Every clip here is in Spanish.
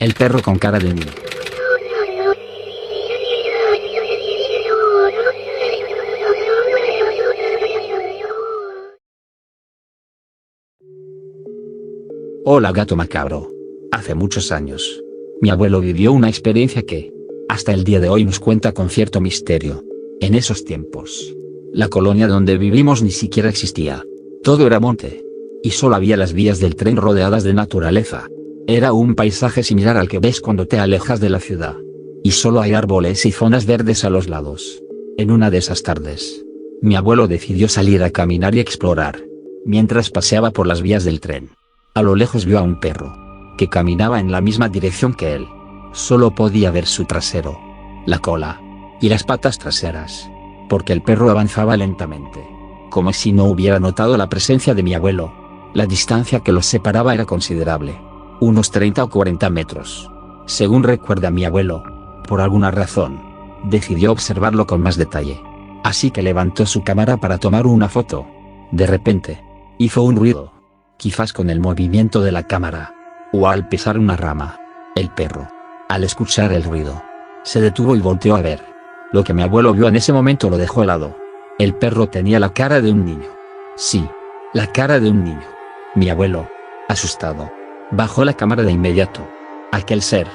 El perro con cara de niño. Hola gato macabro. Hace muchos años, mi abuelo vivió una experiencia que, hasta el día de hoy nos cuenta con cierto misterio. En esos tiempos, la colonia donde vivimos ni siquiera existía. Todo era monte. Y solo había las vías del tren rodeadas de naturaleza. Era un paisaje similar al que ves cuando te alejas de la ciudad. Y solo hay árboles y zonas verdes a los lados. En una de esas tardes, mi abuelo decidió salir a caminar y explorar. Mientras paseaba por las vías del tren, a lo lejos vio a un perro, que caminaba en la misma dirección que él. Solo podía ver su trasero, la cola, y las patas traseras, porque el perro avanzaba lentamente, como si no hubiera notado la presencia de mi abuelo. La distancia que los separaba era considerable, unos 30 o 40 metros. Según recuerda mi abuelo, por alguna razón, decidió observarlo con más detalle. Así que levantó su cámara para tomar una foto. De repente, hizo un ruido, quizás con el movimiento de la cámara, o al pisar una rama. El perro, al escuchar el ruido, se detuvo y volteó a ver. Lo que mi abuelo vio en ese momento lo dejó helado. El perro tenía la cara de un niño. Sí, la cara de un niño. Mi abuelo, asustado, bajó la cámara de inmediato. Aquel ser,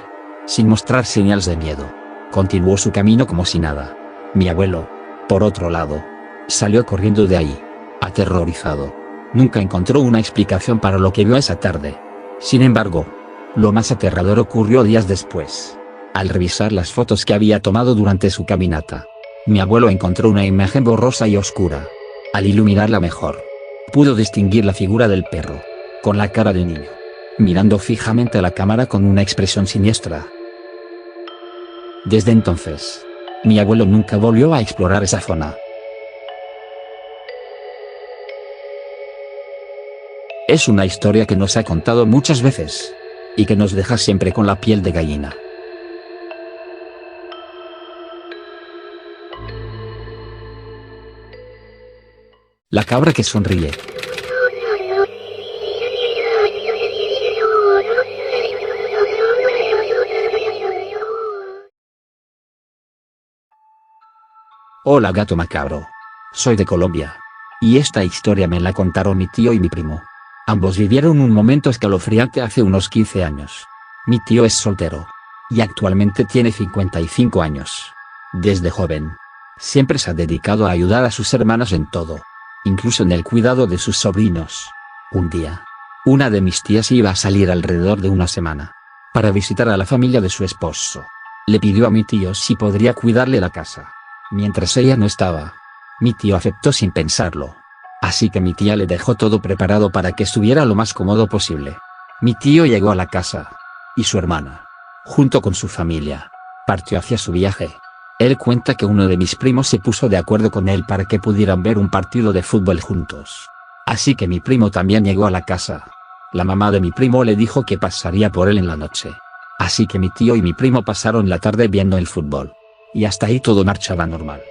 sin mostrar señales de miedo, continuó su camino como si nada. Mi abuelo, por otro lado, salió corriendo de ahí, aterrorizado. Nunca encontró una explicación para lo que vio esa tarde. Sin embargo, lo más aterrador ocurrió días después. Al revisar las fotos que había tomado durante su caminata, mi abuelo encontró una imagen borrosa y oscura. Al iluminarla mejor, pudo distinguir la figura del perro, con la cara de niño, mirando fijamente a la cámara con una expresión siniestra. Desde entonces, mi abuelo nunca volvió a explorar esa zona. Es una historia que nos ha contado muchas veces, y que nos deja siempre con la piel de gallina. La cabra que sonríe. Hola gato macabro. Soy de Colombia. Y esta historia me la contaron mi tío y mi primo. Ambos vivieron un momento escalofriante hace unos 15 años. Mi tío es soltero. Y actualmente tiene 55 años. Desde joven, siempre se ha dedicado a ayudar a sus hermanas en todo, incluso en el cuidado de sus sobrinos. Un día, una de mis tías iba a salir alrededor de una semana, para visitar a la familia de su esposo. Le pidió a mi tío si podría cuidarle la casa, mientras ella no estaba. Mi tío aceptó sin pensarlo. Así que mi tía le dejó todo preparado para que estuviera lo más cómodo posible. Mi tío llegó a la casa, y su hermana, junto con su familia, partió hacia su viaje. Él cuenta que uno de mis primos se puso de acuerdo con él para que pudieran ver un partido de fútbol juntos. Así que mi primo también llegó a la casa. La mamá de mi primo le dijo que pasaría por él en la noche. Así que mi tío y mi primo pasaron la tarde viendo el fútbol. Y hasta ahí todo marchaba normal.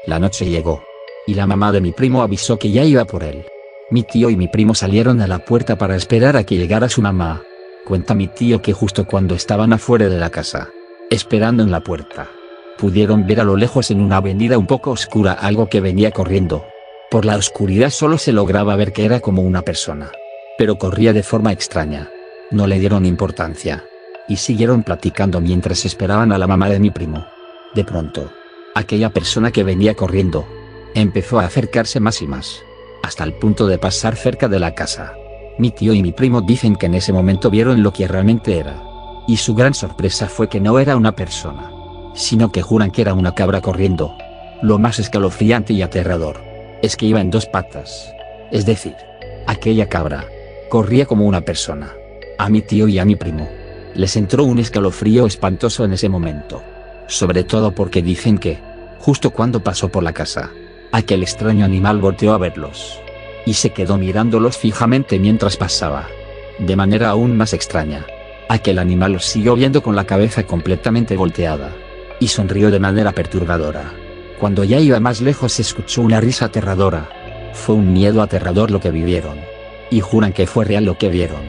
La noche llegó, y la mamá de mi primo avisó que ya iba por él. Mi tío y mi primo salieron a la puerta para esperar a que llegara su mamá. Cuenta mi tío que justo cuando estaban afuera de la casa, esperando en la puerta, pudieron ver a lo lejos en una avenida un poco oscura algo que venía corriendo. Por la oscuridad solo se lograba ver que era como una persona, pero corría de forma extraña. No le dieron importancia, y siguieron platicando mientras esperaban a la mamá de mi primo. De pronto, aquella persona que venía corriendo, empezó a acercarse más y más, hasta el punto de pasar cerca de la casa. Mi tío y mi primo dicen que en ese momento vieron lo que realmente era, y su gran sorpresa fue que no era una persona, sino que juran que era una cabra corriendo. Lo más escalofriante y aterrador es que iba en dos patas, es decir, aquella cabra corría como una persona. A mi tío y a mi primo les entró un escalofrío espantoso en ese momento, sobre todo porque dicen que, justo cuando pasó por la casa, aquel extraño animal volteó a verlos, y se quedó mirándolos fijamente mientras pasaba. De manera aún más extraña, aquel animal los siguió viendo con la cabeza completamente volteada, y sonrió de manera perturbadora. Cuando ya iba más lejos se escuchó una risa aterradora. Fue un miedo aterrador lo que vivieron, y juran que fue real lo que vieron.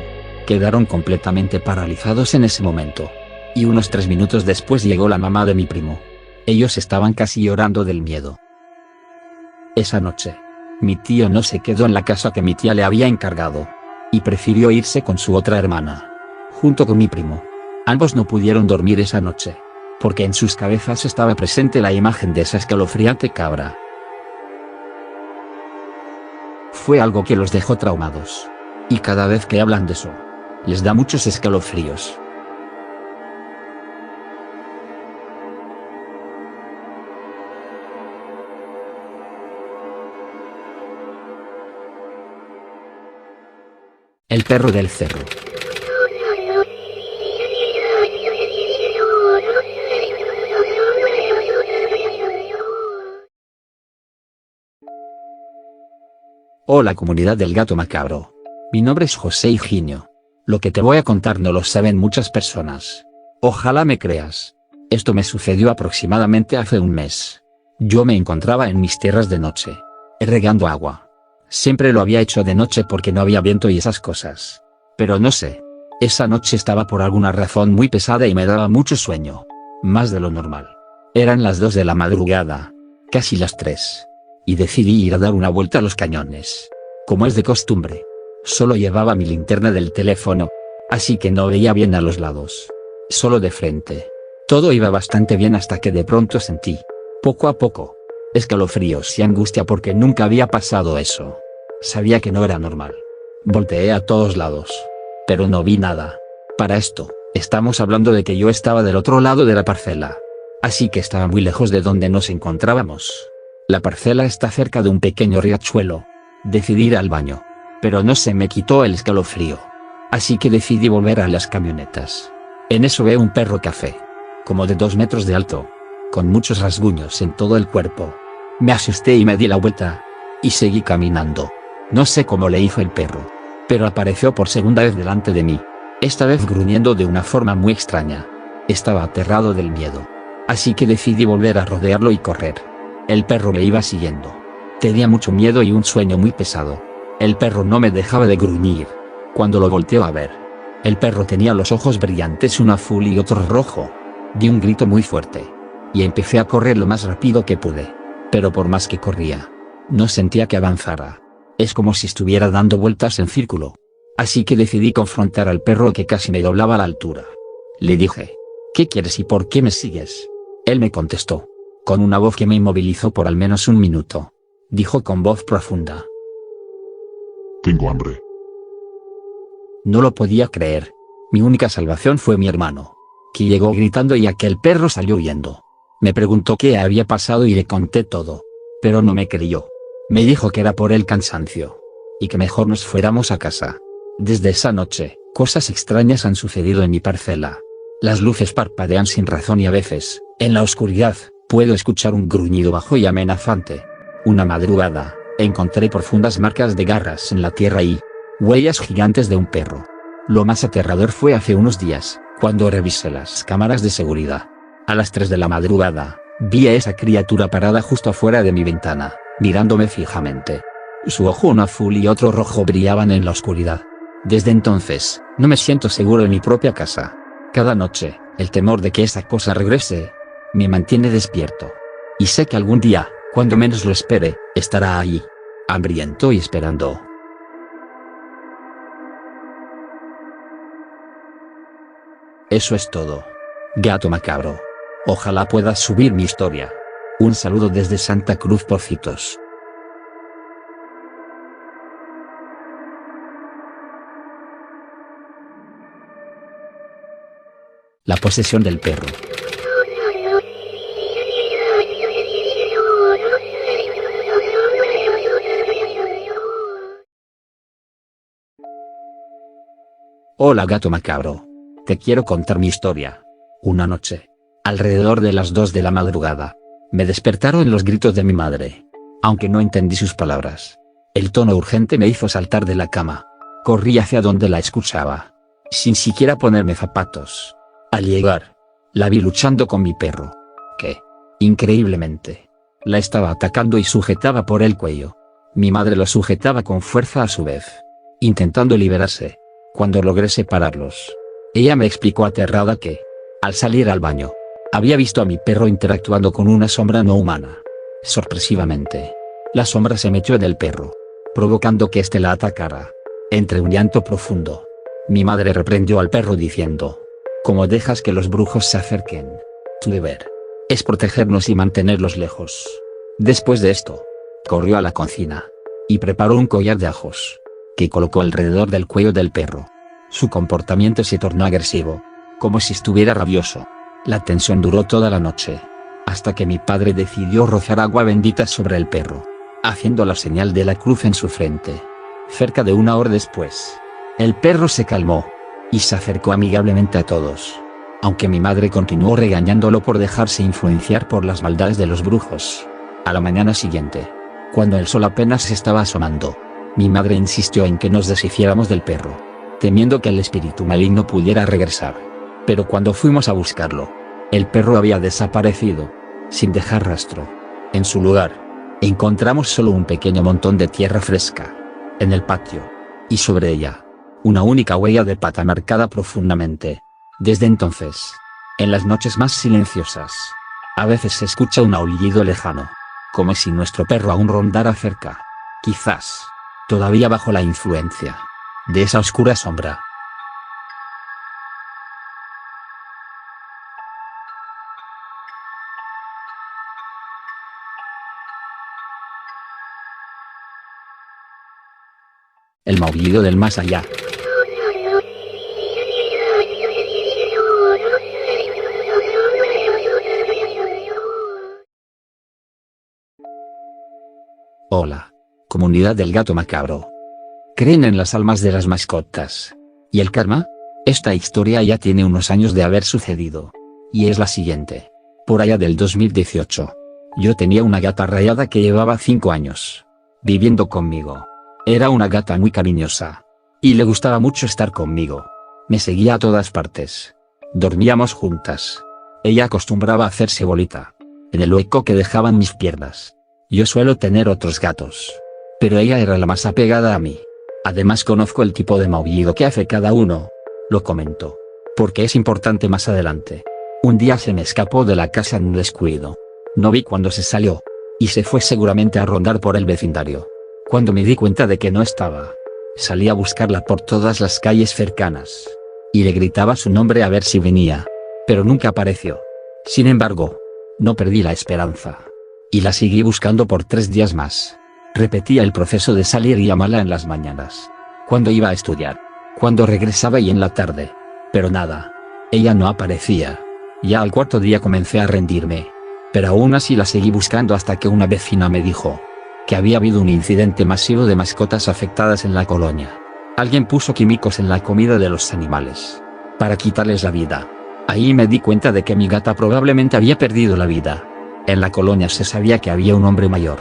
Quedaron completamente paralizados en ese momento. y unos 3 minutos después llegó la mamá de mi primo. Ellos estaban casi llorando del miedo. Esa noche, mi tío no se quedó en la casa que mi tía le había encargado, y prefirió irse con su otra hermana, junto con mi primo. Ambos no pudieron dormir esa noche, porque en sus cabezas estaba presente la imagen de esa escalofriante cabra. Fue algo que los dejó traumados, y cada vez que hablan de eso, les da muchos escalofríos. El perro del cerro. Hola comunidad del gato macabro. Mi nombre es José Higinio. Lo que te voy a contar no lo saben muchas personas. Ojalá me creas. Esto me sucedió aproximadamente hace un mes. Yo me encontraba en mis tierras de noche, regando agua. Siempre lo había hecho de noche porque no había viento y esas cosas. Pero no sé. Esa noche estaba por alguna razón muy pesada y me daba mucho sueño. Más de lo normal. Eran las 2 de la madrugada. Casi las 3. Y decidí ir a dar una vuelta a los cañones. Como es de costumbre. Solo llevaba mi linterna del teléfono, así que no veía bien a los lados. Solo de frente. Todo iba bastante bien hasta que de pronto sentí, poco a poco, escalofríos y angustia porque nunca había pasado eso. Sabía que no era normal. Volteé a todos lados, pero no vi nada. Para esto, estamos hablando de que yo estaba del otro lado de la parcela. Así que estaba muy lejos de donde nos encontrábamos. La parcela está cerca de un pequeño riachuelo. Decidí ir al baño, pero no se me quitó el escalofrío. Así que decidí volver a las camionetas. En eso veo un perro café, como de 2 metros de alto, con muchos rasguños en todo el cuerpo. Me asusté y me di la vuelta, y seguí caminando. No sé cómo le hizo el perro, pero apareció por segunda vez delante de mí, esta vez gruñendo de una forma muy extraña. Estaba aterrado del miedo, así que decidí volver a rodearlo y correr. El perro me iba siguiendo. Tenía mucho miedo y un sueño muy pesado. El perro no me dejaba de gruñir. Cuando lo volteo a ver, el perro tenía los ojos brillantes, uno azul y otro rojo. Di un grito muy fuerte, y empecé a correr lo más rápido que pude. Pero por más que corría, no sentía que avanzara. Es como si estuviera dando vueltas en círculo. Así que decidí confrontar al perro que casi me doblaba a la altura. Le dije, ¿qué quieres y por qué me sigues? Él me contestó, con una voz que me inmovilizó por al menos un minuto. Dijo con voz profunda: Tengo hambre. No lo podía creer. Mi única salvación fue mi hermano, que llegó gritando y aquel perro salió huyendo. Me preguntó qué había pasado y le conté todo, pero no me creyó. Me dijo que era por el cansancio, y que mejor nos fuéramos a casa. Desde esa noche, cosas extrañas han sucedido en mi parcela. Las luces parpadean sin razón y a veces, en la oscuridad, puedo escuchar un gruñido bajo y amenazante. Una madrugada, encontré profundas marcas de garras en la tierra y huellas gigantes de un perro. Lo más aterrador fue hace unos días, cuando revisé las cámaras de seguridad. A las 3 de la madrugada, vi a esa criatura parada justo afuera de mi ventana, mirándome fijamente. Su ojo uno azul y otro rojo brillaban en la oscuridad. Desde entonces, no me siento seguro en mi propia casa. Cada noche, el temor de que esa cosa regrese, me mantiene despierto. Y sé que algún día, cuando menos lo espere, estará ahí, hambriento y esperando. Eso es todo. Gato macabro. Ojalá puedas subir mi historia. Un saludo desde Santa Cruz, Pocitos. La posesión del perro. Hola gato macabro. Te quiero contar mi historia. Una noche, alrededor de las 2 de la madrugada, me despertaron los gritos de mi madre. Aunque no entendí sus palabras, el tono urgente me hizo saltar de la cama. Corrí hacia donde la escuchaba, sin siquiera ponerme zapatos. Al llegar, la vi luchando con mi perro, que, increíblemente, la estaba atacando y sujetaba por el cuello. Mi madre lo sujetaba con fuerza a su vez, intentando liberarse. Cuando logré separarlos, ella me explicó aterrada que Al salir al baño, había visto a mi perro interactuando con una sombra no humana. Sorpresivamente, la sombra se metió en el perro, provocando que éste la atacara. Entre un llanto profundo, mi madre reprendió al perro diciendo: ¿Cómo dejas que los brujos se acerquen? Tu deber es protegernos y mantenerlos lejos. Después de esto, corrió a la cocina y preparó un collar de ajos, que colocó alrededor del cuello del perro. Su comportamiento se tornó agresivo, como si estuviera rabioso. La tensión duró toda la noche, hasta que mi padre decidió rociar agua bendita sobre el perro, haciendo la señal de la cruz en su frente. Cerca de una hora después, el perro se calmó y se acercó amigablemente a todos, aunque mi madre continuó regañándolo por dejarse influenciar por las maldades de los brujos. A la mañana siguiente, cuando el sol apenas se estaba asomando, mi madre insistió en que nos deshiciéramos del perro, temiendo que el espíritu maligno pudiera regresar. Pero cuando fuimos a buscarlo, el perro había desaparecido, sin dejar rastro. En su lugar, encontramos solo un pequeño montón de tierra fresca en el patio, y sobre ella, una única huella de pata marcada profundamente. Desde entonces, en las noches más silenciosas, a veces se escucha un aullido lejano, como si nuestro perro aún rondara cerca, quizás todavía bajo la influencia de esa oscura sombra. El maullido del más allá. Hola, comunidad del gato macabro. ¿Creen en las almas de las mascotas y el karma? Esta historia ya tiene unos años de haber sucedido, y es la siguiente. Por allá del 2018, yo tenía una gata rayada que llevaba 5 años viviendo conmigo. Era una gata muy cariñosa, y le gustaba mucho estar conmigo. Me seguía a todas partes. Dormíamos juntas. Ella acostumbraba a hacerse bolita en el hueco que dejaban mis piernas. Yo suelo tener otros gatos, pero ella era la más apegada a mí. Además conozco el tipo de maullido que hace cada uno. Lo comento, porque es importante más adelante. Un día se me escapó de la casa en un descuido. No vi cuándo se salió, y se fue seguramente a rondar por el vecindario. Cuando me di cuenta de que no estaba, salí a buscarla por todas las calles cercanas, y le gritaba su nombre a ver si venía, pero nunca apareció. Sin embargo, no perdí la esperanza, y la seguí buscando por 3 días más. Repetía el proceso de salir y llamarla en las mañanas, cuando iba a estudiar, cuando regresaba y en la tarde, pero nada, ella no aparecía. Ya al 4.º día comencé a rendirme, pero aún así la seguí buscando hasta que una vecina me dijo que había habido un incidente masivo de mascotas afectadas en la colonia. Alguien puso químicos en la comida de los animales para quitarles la vida. Ahí me di cuenta de que mi gata probablemente había perdido la vida. En la colonia se sabía que había un hombre mayor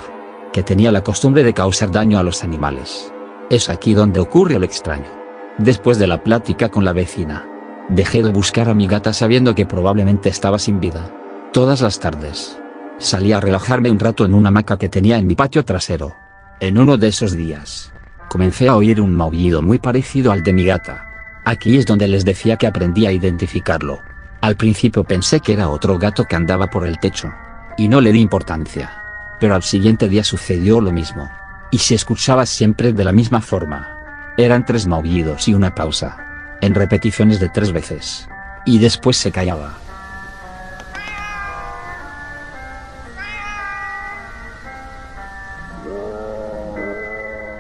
que tenía la costumbre de causar daño a los animales. Es aquí donde ocurre lo extraño. Después de la plática con la vecina, dejé de buscar a mi gata sabiendo que probablemente estaba sin vida. Todas las tardes, salí a relajarme un rato en una hamaca que tenía en mi patio trasero. En uno de esos días, comencé a oír un maullido muy parecido al de mi gata. Aquí es donde les decía que aprendí a identificarlo. Al principio pensé que era otro gato que andaba por el techo, y no le di importancia. Pero al siguiente día sucedió lo mismo, y se escuchaba siempre de la misma forma. Eran 3 maullidos y una pausa, en repeticiones de 3 veces, y después se callaba.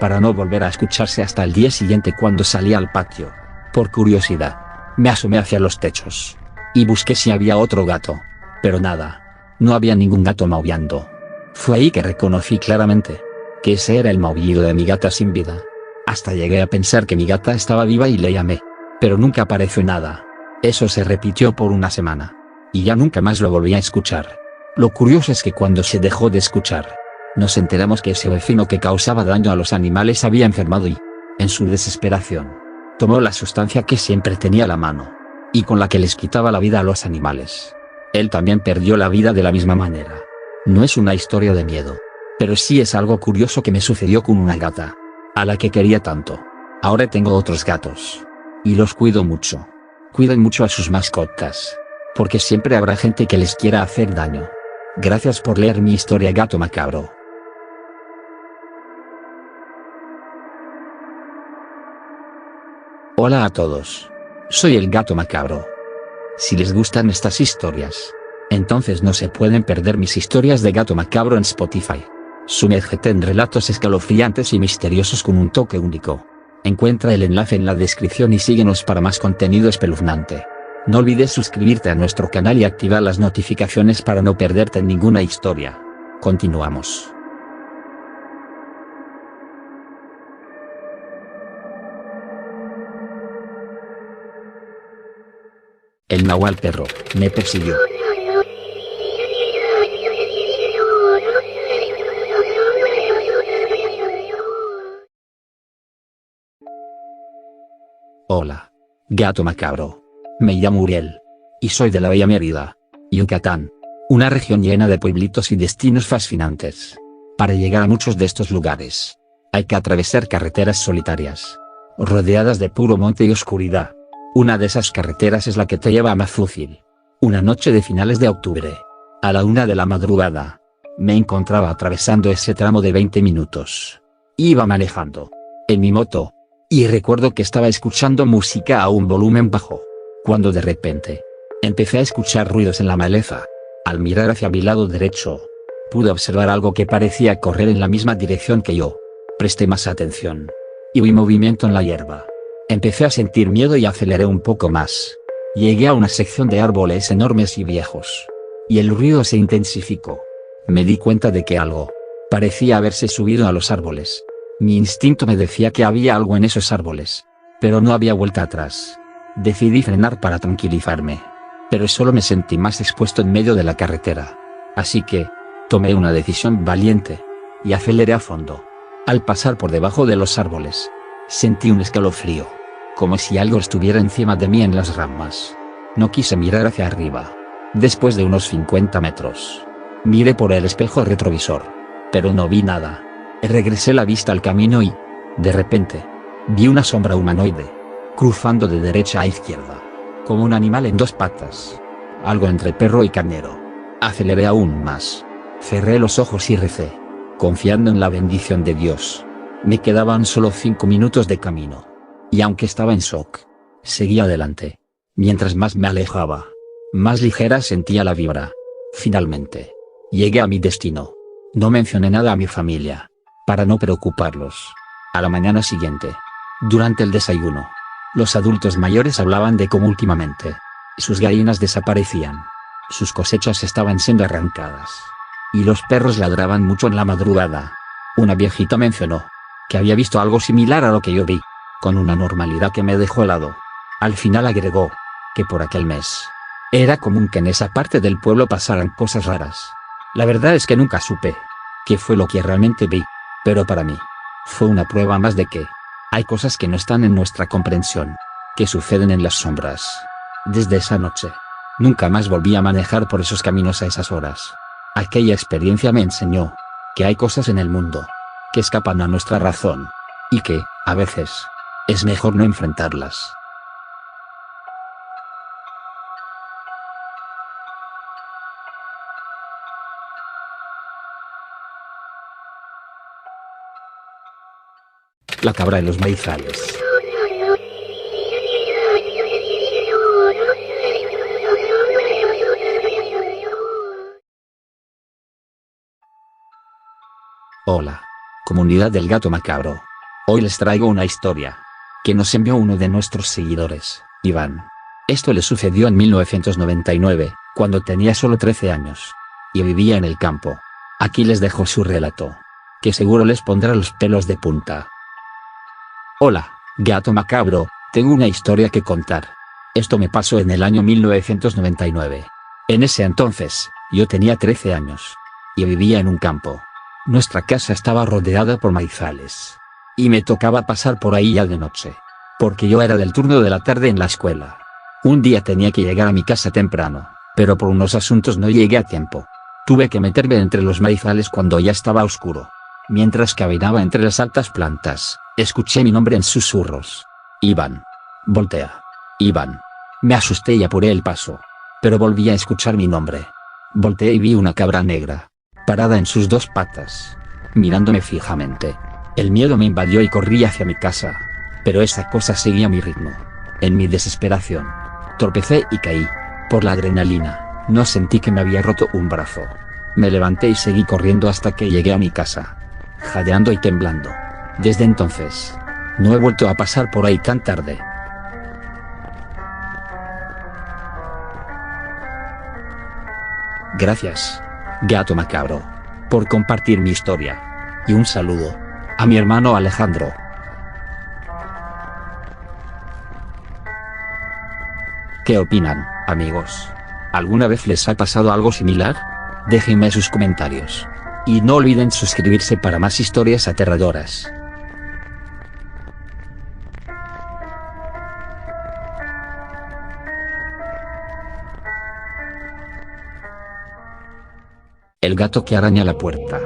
Para no volver a escucharse hasta el día siguiente cuando salí al patio. Por curiosidad, me asomé hacia los techos, y busqué si había otro gato, pero nada, no había ningún gato maullando. Fue ahí que reconocí claramente que ese era el maullido de mi gata sin vida. Hasta llegué a pensar que mi gata estaba viva y le llamé, pero nunca apareció nada. Eso se repitió por una semana, y ya nunca más lo volví a escuchar. Lo curioso es que cuando se dejó de escuchar, nos enteramos que ese vecino que causaba daño a los animales había enfermado y, en su desesperación, tomó la sustancia que siempre tenía a la mano, y con la que les quitaba la vida a los animales. Él también perdió la vida de la misma manera. No es una historia de miedo, pero sí es algo curioso que me sucedió con una gata, a la que quería tanto. Ahora tengo otros gatos, y los cuido mucho. Cuidan mucho a sus mascotas. porque siempre habrá gente que les quiera hacer daño. Gracias por leer mi historia, Gato Macabro. Hola a todos. Soy el Gato Macabro. Si les gustan estas historias, entonces no se pueden perder mis historias de Gato Macabro en Spotify. Sumérgete en relatos escalofriantes y misteriosos con un toque único. Encuentra el enlace en la descripción y síguenos para más contenido espeluznante. No olvides suscribirte a nuestro canal y activar las notificaciones para no perderte ninguna historia. Continuamos. El nahual perro me persiguió. Hola, Gato Macabro. Me llamo Uriel. Y soy de la Bella Mérida, Yucatán. Una región llena de pueblitos y destinos fascinantes. Para llegar a muchos de estos lugares, hay que atravesar carreteras solitarias, rodeadas de puro monte y oscuridad. Una de esas carreteras es la que te lleva a Mazúzil. Una noche de finales de octubre, a la 1 de la madrugada, me encontraba atravesando ese tramo de 20 minutos. Iba manejando, en mi moto, y recuerdo que estaba escuchando música a un volumen bajo, cuando de repente, empecé a escuchar ruidos en la maleza. Al mirar hacia mi lado derecho, pude observar algo que parecía correr en la misma dirección que yo. Presté más atención, y vi movimiento en la hierba. Empecé a sentir miedo y aceleré un poco más. Llegué a una sección de árboles enormes y viejos, y el ruido se intensificó. Me di cuenta de que algo parecía haberse subido a los árboles. Mi instinto me decía que había algo en esos árboles, pero no había vuelta atrás. Decidí frenar para tranquilizarme, pero solo me sentí más expuesto en medio de la carretera. Así que, tomé una decisión valiente, y aceleré a fondo. Al pasar por debajo de los árboles, sentí un escalofrío, como si algo estuviera encima de mí en las ramas. No quise mirar hacia arriba. Después de unos 50 metros, miré por el espejo retrovisor, pero no vi nada. Regresé la vista al camino y, de repente, vi una sombra humanoide, cruzando de derecha a izquierda, como un animal en dos patas, algo entre perro y carnero. Aceleré aún más, cerré los ojos y recé, confiando en la bendición de Dios. Me quedaban solo 5 minutos de camino, y aunque estaba en shock, seguí adelante. Mientras más me alejaba, más ligera sentía la vibra. Finalmente, llegué a mi destino. No mencioné nada a mi familia, para no preocuparlos. A la mañana siguiente, durante el desayuno, los adultos mayores hablaban de cómo últimamente, sus gallinas desaparecían, sus cosechas estaban siendo arrancadas, y los perros ladraban mucho en la madrugada. Una viejita mencionó que había visto algo similar a lo que yo vi, con una normalidad que me dejó helado. Al final agregó que por aquel mes, era común que en esa parte del pueblo pasaran cosas raras. La verdad es que nunca supe qué fue lo que realmente vi, pero para mí, fue una prueba más de que hay cosas que no están en nuestra comprensión, que suceden en las sombras. Desde esa noche, nunca más volví a manejar por esos caminos a esas horas. Aquella experiencia me enseñó que hay cosas en el mundo que escapan a nuestra razón, y que, a veces, es mejor no enfrentarlas. La cabra en los maizales. Hola, comunidad del Gato Macabro. Hoy les traigo una historia que nos envió uno de nuestros seguidores, Iván. Esto le sucedió en 1999, cuando tenía solo 13 años, y vivía en el campo. Aquí les dejo su relato, que seguro les pondrá los pelos de punta. Hola, Gato Macabro, tengo una historia que contar. Esto me pasó en el año 1999. En ese entonces, yo tenía 13 años, y vivía en un campo. Nuestra casa estaba rodeada por maizales, y me tocaba pasar por ahí ya de noche, porque yo era del turno de la tarde en la escuela. Un día tenía que llegar a mi casa temprano, pero por unos asuntos no llegué a tiempo. Tuve que meterme entre los maizales cuando ya estaba oscuro. Mientras caminaba entre las altas plantas, escuché mi nombre en susurros. Iván. Voltea. Iván. Me asusté y apuré el paso, pero volví a escuchar mi nombre. Volteé y vi una cabra negra, parada en sus dos patas, mirándome fijamente. El miedo me invadió y corrí hacia mi casa, pero esa cosa seguía mi ritmo. En mi desesperación, tropecé y caí. Por la adrenalina, no sentí que me había roto un brazo. Me levanté y seguí corriendo hasta que llegué a mi casa, jadeando y temblando. Desde entonces, no he vuelto a pasar por ahí tan tarde. Gracias, gato macabro, por compartir mi historia. Y un saludo a mi hermano Alejandro. ¿Qué opinan, amigos? ¿Alguna vez les ha pasado algo similar? Déjenme sus comentarios. Y no olviden suscribirse para más historias aterradoras. El gato que araña la puerta.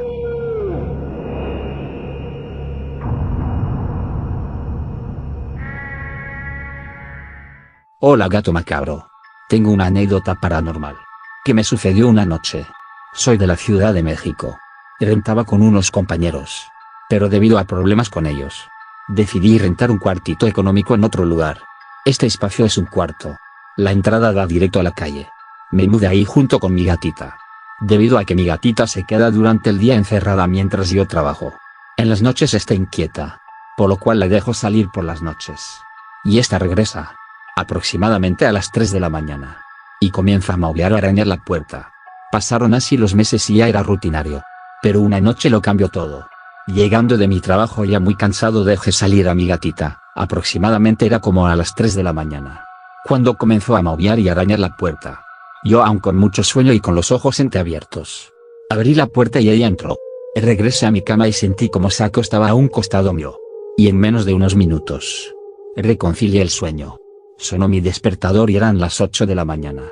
Hola gato macabro. Tengo una anécdota paranormal que me sucedió una noche. Soy de la Ciudad de México. Rentaba con unos compañeros, pero debido a problemas con ellos, decidí rentar un cuartito económico en otro lugar. Este espacio es un cuarto. La entrada da directo a la calle. Me mudé ahí junto con mi gatita, debido a que mi gatita se queda durante el día encerrada mientras yo trabajo. En las noches está inquieta, por lo cual la dejo salir por las noches. Y esta regresa, aproximadamente a las 3 de la mañana, y comienza a maullar o arañar la puerta. Pasaron así los meses y ya era rutinario. Pero una noche lo cambió todo. Llegando de mi trabajo ya muy cansado dejé salir a mi gatita, aproximadamente era como a las 3 de la mañana, cuando comenzó a maullar y arañar la puerta. Yo aún con mucho sueño y con los ojos entreabiertos, abrí la puerta y ella entró. Regresé a mi cama y sentí como se acostaba a un costado mío. Y en menos de unos minutos, reconcilié el sueño. Sonó mi despertador y eran las 8 de la mañana.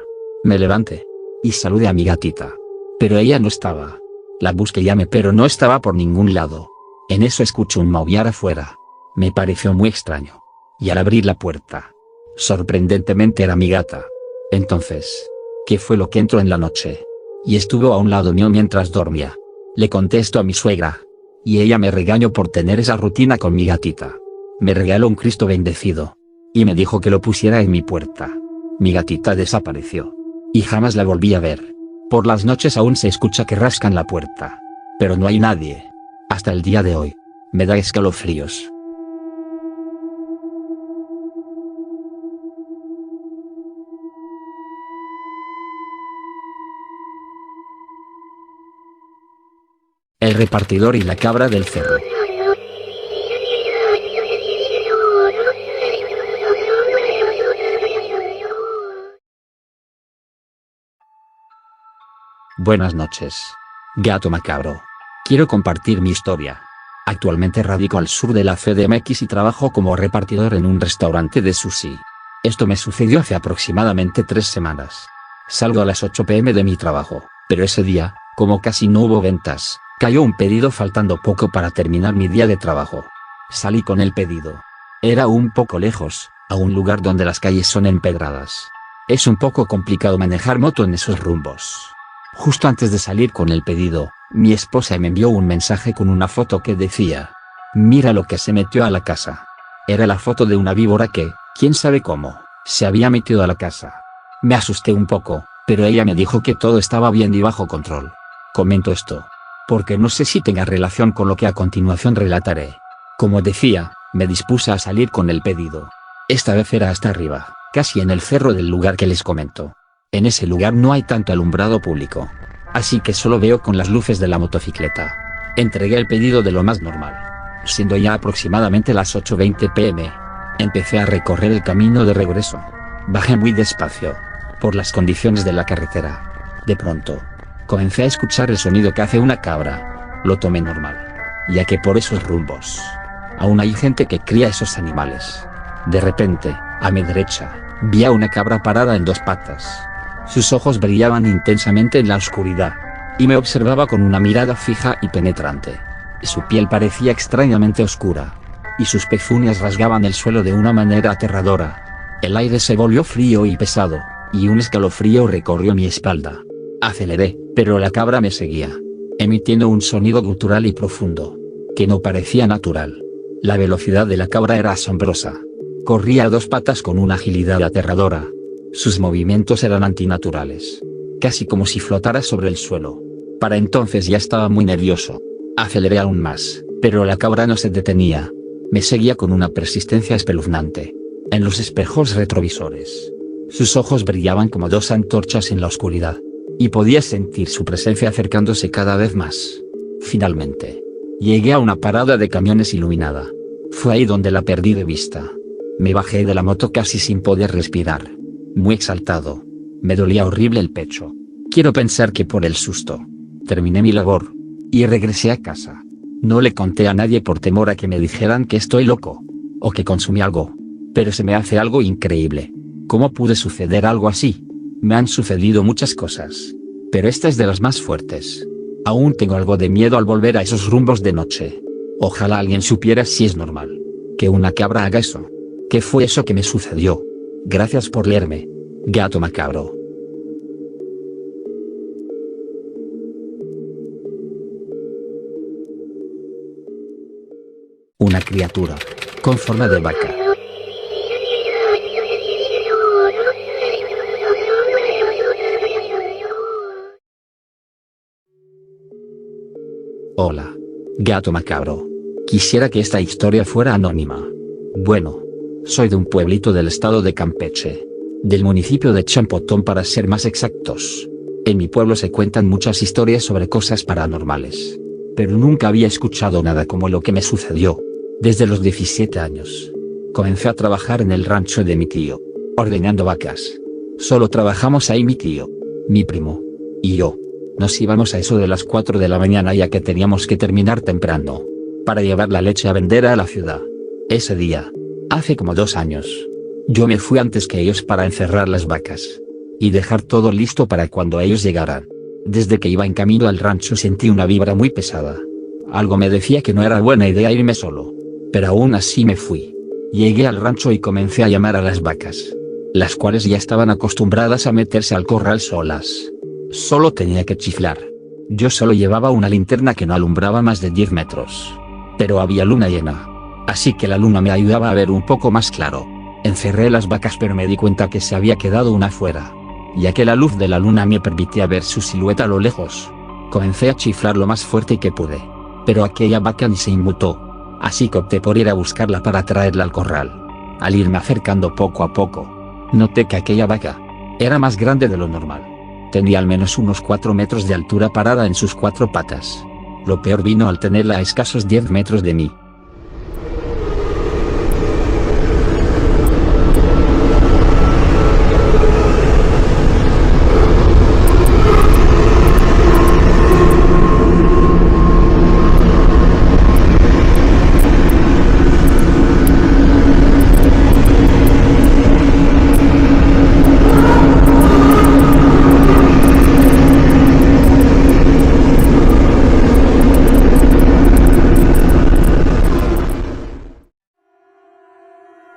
Me levanté y saludé a mi gatita, pero ella no estaba. La busqué y llamé pero no estaba por ningún lado. En eso escuché un maullar afuera. Me pareció muy extraño. Y al abrir la puerta, sorprendentemente era mi gata. Entonces, ¿qué fue lo que entró en la noche? Y estuvo a un lado mío mientras dormía. Le contesto a mi suegra, y ella me regañó por tener esa rutina con mi gatita. Me regaló un Cristo bendecido, y me dijo que lo pusiera en mi puerta. Mi gatita desapareció, y jamás la volví a ver. Por las noches aún se escucha que rascan la puerta, pero no hay nadie. Hasta el día de hoy, me da escalofríos. El repartidor y la cabra del cerro. Buenas noches, gato macabro. Quiero compartir mi historia. Actualmente radico al sur de la CDMX y trabajo como repartidor en un restaurante de sushi. Esto me sucedió hace aproximadamente 3 semanas. Salgo a las 8 p.m. de mi trabajo, pero ese día, como casi no hubo ventas, cayó un pedido faltando poco para terminar mi día de trabajo. Salí con el pedido. Era un poco lejos, a un lugar donde las calles son empedradas. Es un poco complicado manejar moto en esos rumbos. Justo antes de salir con el pedido, mi esposa me envió un mensaje con una foto que decía: "Mira lo que se metió a la casa". Era la foto de una víbora que, quién sabe cómo, se había metido a la casa. Me asusté un poco, pero ella me dijo que todo estaba bien y bajo control. Comento esto porque no sé si tenga relación con lo que a continuación relataré. Como decía, me dispuse a salir con el pedido. Esta vez era hasta arriba, casi en el cerro del lugar que les comento. En ese lugar no hay tanto alumbrado público, así que solo veo con las luces de la motocicleta. Entregué el pedido de lo más normal. Siendo ya aproximadamente las 8:20 p.m., empecé a recorrer el camino de regreso. Bajé muy despacio, por las condiciones de la carretera. De pronto, comencé a escuchar el sonido que hace una cabra. Lo tomé normal, ya que por esos rumbos aún hay gente que cría esos animales. De repente, a mi derecha, vi a una cabra parada en 2 patas. Sus ojos brillaban intensamente en la oscuridad, y me observaba con una mirada fija y penetrante. Su piel parecía extrañamente oscura, y sus pezuñas rasgaban el suelo de una manera aterradora. El aire se volvió frío y pesado, y un escalofrío recorrió mi espalda. Aceleré, pero la cabra me seguía, emitiendo un sonido gutural y profundo, que no parecía natural. La velocidad de la cabra era asombrosa. Corría a dos patas con una agilidad aterradora. Sus movimientos eran antinaturales, casi como si flotara sobre el suelo. Para entonces ya estaba muy nervioso. Aceleré aún más, pero la cabra no se detenía. Me seguía con una persistencia espeluznante. En los espejos retrovisores, sus ojos brillaban como dos antorchas en la oscuridad, y podía sentir su presencia acercándose cada vez más. Finalmente, llegué a una parada de camiones iluminada. Fue ahí donde la perdí de vista. Me bajé de la moto casi sin poder respirar. Muy exaltado. Me dolía horrible el pecho. Quiero pensar que por el susto. Terminé mi labor, y regresé a casa. No le conté a nadie por temor a que me dijeran que estoy loco, o que consumí algo. Pero se me hace algo increíble. ¿Cómo pude suceder algo así? Me han sucedido muchas cosas, pero esta es de las más fuertes. Aún tengo algo de miedo al volver a esos rumbos de noche. Ojalá alguien supiera si es normal que una cabra haga eso. ¿Qué fue eso que me sucedió? Gracias por leerme, Gato Macabro. Una criatura con forma de vaca. Hola, Gato Macabro. Quisiera que esta historia fuera anónima. Bueno, soy de un pueblito del estado de Campeche, del municipio de Champotón para ser más exactos. En mi pueblo se cuentan muchas historias sobre cosas paranormales, pero nunca había escuchado nada como lo que me sucedió. Desde los 17 años, comencé a trabajar en el rancho de mi tío, ordeñando vacas. Solo trabajamos ahí mi tío, mi primo y yo. Nos íbamos a eso de las 4 de la mañana ya que teníamos que terminar temprano, para llevar la leche a vender a la ciudad. Ese día, hace como 2 años, yo me fui antes que ellos para encerrar las vacas, y dejar todo listo para cuando ellos llegaran. Desde que iba en camino al rancho sentí una vibra muy pesada. Algo me decía que no era buena idea irme solo, pero aún así me fui. Llegué al rancho y comencé a llamar a las vacas, las cuales ya estaban acostumbradas a meterse al corral solas. Solo tenía que chiflar. Yo solo llevaba una linterna que no alumbraba más de 10 metros. Pero había luna llena, así que la luna me ayudaba a ver un poco más claro. Encerré las vacas pero me di cuenta que se había quedado una fuera, ya que la luz de la luna me permitía ver su silueta a lo lejos. Comencé a chiflar lo más fuerte que pude, pero aquella vaca ni se inmutó, así que opté por ir a buscarla para traerla al corral. Al irme acercando poco a poco, noté que aquella vaca era más grande de lo normal. Tenía al menos unos 4 metros de altura parada en sus 4 patas. Lo peor vino al tenerla a escasos 10 metros de mí.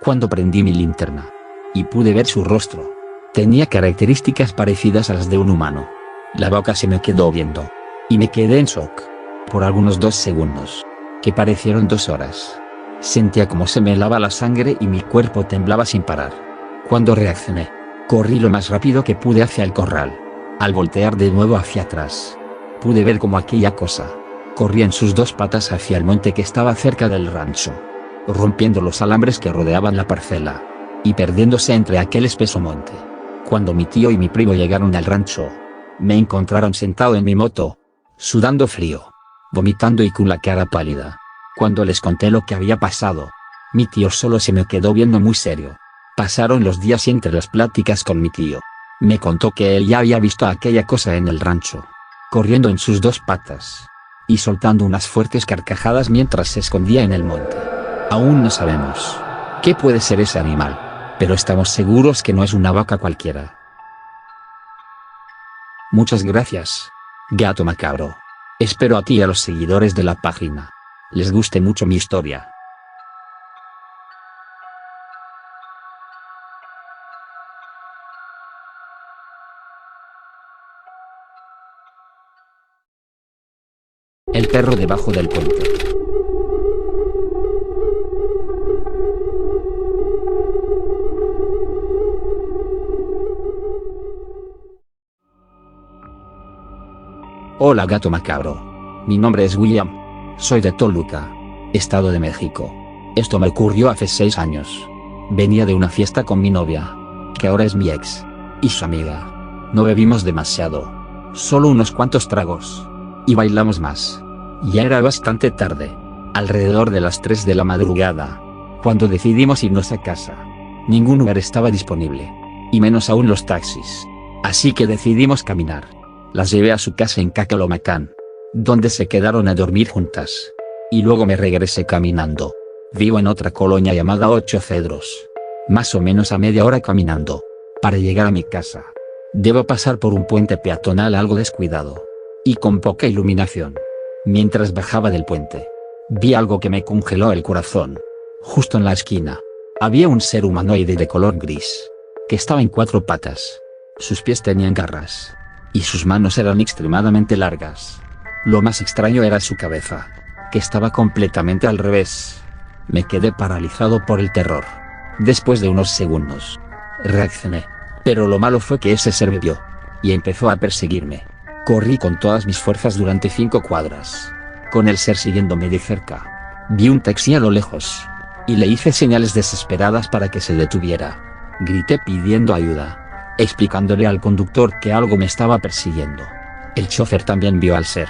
Cuando prendí mi linterna y pude ver su rostro, tenía características parecidas a las de un humano. La vaca se me quedó viendo, y me quedé en shock por algunos 2 segundos, que parecieron 2 horas. Sentía como se me helaba la sangre y mi cuerpo temblaba sin parar. Cuando reaccioné, corrí lo más rápido que pude hacia el corral. Al voltear de nuevo hacia atrás, pude ver como aquella cosa corría en sus 2 patas hacia el monte que estaba cerca del rancho, rompiendo los alambres que rodeaban la parcela, y perdiéndose entre aquel espeso monte. Cuando mi tío y mi primo llegaron al rancho, me encontraron sentado en mi moto, sudando frío, vomitando y con la cara pálida. Cuando les conté lo que había pasado, mi tío solo se me quedó viendo muy serio. Pasaron los días y entre las pláticas con mi tío, me contó que él ya había visto aquella cosa en el rancho, corriendo en sus 2 patas, y soltando unas fuertes carcajadas mientras se escondía en el monte. Aún no sabemos qué puede ser ese animal, pero estamos seguros que no es una vaca cualquiera. Muchas gracias, Gato Macabro. Espero a ti y a los seguidores de la página les guste mucho mi historia. El perro debajo del puente. Hola gato macabro. Mi nombre es William. Soy de Toluca, Estado de México. Esto me ocurrió hace 6 años. Venía de una fiesta con mi novia, que ahora es mi ex, y su amiga. No bebimos demasiado, solo unos cuantos tragos, y bailamos más. Ya era bastante tarde, alrededor de las 3 de la madrugada, cuando decidimos irnos a casa. Ningún Uber estaba disponible, y menos aún los taxis. Así que decidimos caminar. Las llevé a su casa en Cacalomacán, donde se quedaron a dormir juntas. Y luego me regresé caminando. Vivo en otra colonia llamada 8 Cedros. Más o menos a media hora caminando, para llegar a mi casa. Debo pasar por un puente peatonal algo descuidado, y con poca iluminación. Mientras bajaba del puente, vi algo que me congeló el corazón. Justo en la esquina, había un ser humanoide de color gris, que estaba en 4 patas. Sus pies tenían garras, y sus manos eran extremadamente largas. Lo más extraño era su cabeza, que estaba completamente al revés. Me quedé paralizado por el terror. Después de unos segundos, reaccioné, pero lo malo fue que ese ser me vio, y empezó a perseguirme. Corrí con todas mis fuerzas durante 5 cuadras, con el ser siguiéndome de cerca. Vi un taxi a lo lejos, y le hice señales desesperadas para que se detuviera. Grité pidiendo ayuda, explicándole al conductor que algo me estaba persiguiendo. El chofer también vio al ser,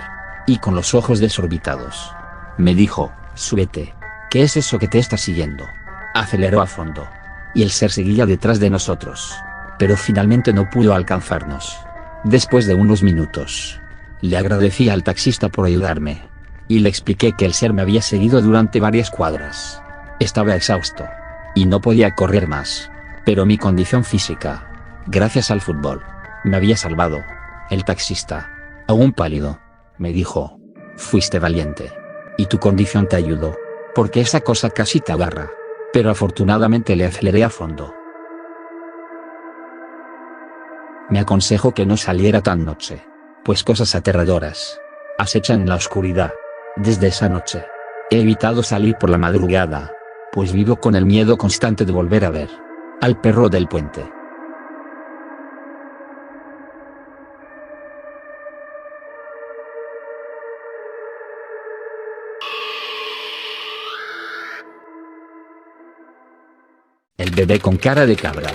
y con los ojos desorbitados, me dijo: súbete, ¿qué es eso que te está siguiendo? Aceleró a fondo, y el ser seguía detrás de nosotros, pero finalmente no pudo alcanzarnos. Después de unos minutos, le agradecí al taxista por ayudarme, y le expliqué que el ser me había seguido durante varias cuadras. Estaba exhausto, y no podía correr más, pero mi condición física, gracias al fútbol, me había salvado. El taxista, aún pálido, me dijo: fuiste valiente, y tu condición te ayudó, porque esa cosa casi te agarra. Pero afortunadamente le aceleré a fondo. Me aconsejó que no saliera tan noche, pues cosas aterradoras acechan en la oscuridad. Desde esa noche, he evitado salir por la madrugada, pues vivo con el miedo constante de volver a ver al perro del puente. El bebé con cara de cabra.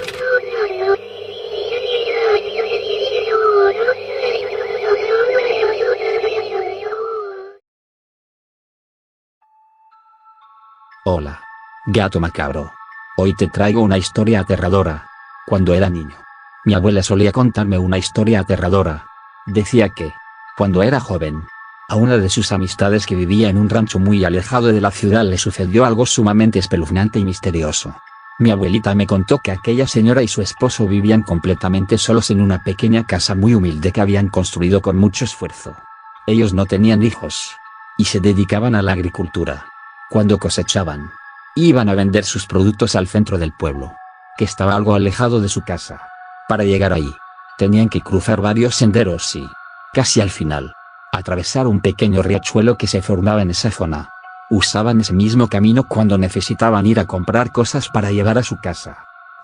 Hola, gato macabro. Hoy te traigo una historia aterradora. Cuando era niño, mi abuela solía contarme una historia aterradora. Decía que, cuando era joven, a una de sus amistades que vivía en un rancho muy alejado de la ciudad le sucedió algo sumamente espeluznante y misterioso. Mi abuelita me contó que aquella señora y su esposo vivían completamente solos en una pequeña casa muy humilde que habían construido con mucho esfuerzo. Ellos no tenían hijos, y se dedicaban a la agricultura. Cuando cosechaban, iban a vender sus productos al centro del pueblo, que estaba algo alejado de su casa. Para llegar ahí, tenían que cruzar varios senderos y, casi al final, atravesar un pequeño riachuelo que se formaba en esa zona. Usaban ese mismo camino cuando necesitaban ir a comprar cosas para llevar a su casa.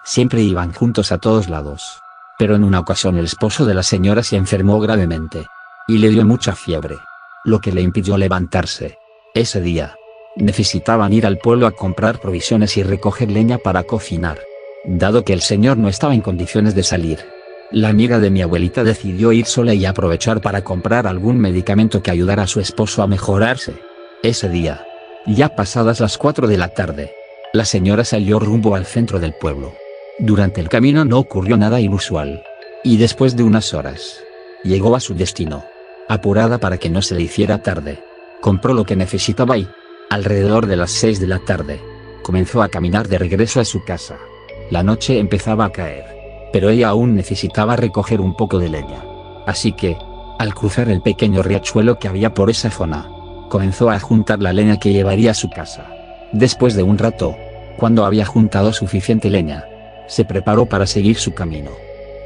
Siempre iban juntos a todos lados. Pero en una ocasión el esposo de la señora se enfermó gravemente, y le dio mucha fiebre, lo que le impidió levantarse. Ese día, necesitaban ir al pueblo a comprar provisiones y recoger leña para cocinar. Dado que el señor no estaba en condiciones de salir, la amiga de mi abuelita decidió ir sola y aprovechar para comprar algún medicamento que ayudara a su esposo a mejorarse. Ese día, ya pasadas las 4 de la tarde, la señora salió rumbo al centro del pueblo. Durante el camino no ocurrió nada inusual, y después de unas horas, llegó a su destino. Apurada para que no se le hiciera tarde, compró lo que necesitaba y, alrededor de las 6 de la tarde, comenzó a caminar de regreso a su casa. La noche empezaba a caer, pero ella aún necesitaba recoger un poco de leña. Así que, al cruzar el pequeño riachuelo que había por esa zona, comenzó a juntar la leña que llevaría a su casa. Después de un rato, cuando había juntado suficiente leña, se preparó para seguir su camino.